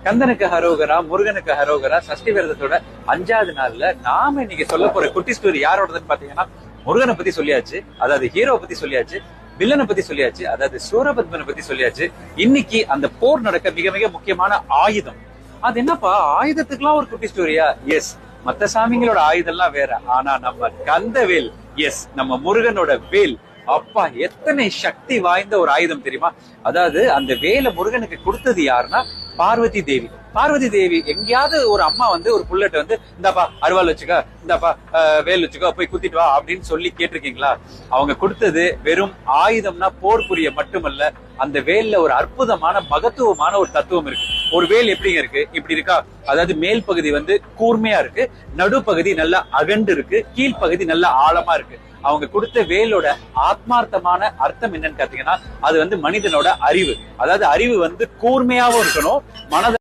கந்தனுக்கு ஹரோகரா, முருகனுக்கு ஹரோகரா. சஷ்டி விரதத்தோட 5வது நாள்ல நாம இன்னைக்கு சொல்ல போற குட்டி ஸ்டோரி யாரோடதுன்னு பாத்தீங்கன்னா, முருகனை பத்தி சொல்லியாச்சு, அதாவது ஹீரோ பத்தி சொல்லியாச்சு, வில்லனை பத்தி சொல்லியாச்சு, அதாவது சூரபத்மனை பத்தி சொல்லியாச்சு. இன்னைக்கு அந்த போர் நடக்க மிக மிக முக்கியமான ஆயுதம். அது என்னப்பா, ஆயுதத்துக்குலாம் ஒரு குட்டி ஸ்டோரியா? எஸ், மத்த சாமிங்களோட ஆயுதம் எல்லாம் வேற. ஆனா நம்ம கந்த வேல், எஸ் நம்ம முருகனோட வேல், அப்பா எத்தனை சக்தி வாய்ந்த ஒரு ஆயுதம் தெரியுமா? அதாவது அந்த வேலை முருகனுக்கு கொடுத்தது யாருன்னா பார்வதி தேவி. பார்வதி தேவி எங்கேயாவது ஒரு அம்மா வந்து ஒரு புல்லட்ட வந்து இந்தாப்பா அருவாள் வச்சுக்கா, இந்தாப்பா வேல் வச்சுக்கோ, போய் குத்திட்டு வா அப்படின்னு சொல்லி கேட்டிருக்கீங்களா? அவங்க கொடுத்தது வெறும் ஆயுதம்னா போர் புரிய மட்டுமல்ல, அந்த வேல்ல ஒரு அற்புதமான மகத்துவமான ஒரு தத்துவம் இருக்கு. ஒரு வேல் எப்படிங்க இருக்கு? இப்படி இருக்கா? அதாவது மேல் பகுதி வந்து கூர்மையா இருக்கு, நடுப்பகுதி நல்லா அகண்டு இருக்கு, கீழ்ப்பகுதி நல்லா ஆழமா இருக்கு. அவங்க கொடுத்த வேலோட ஆத்மார்த்தமான அர்த்தம் என்னன்னு பாத்தீங்கன்னா, அது வந்து மனிதனோட அறிவு. அதாவது அறிவு வந்து கூர்மையாவும் இருக்கணும், மனத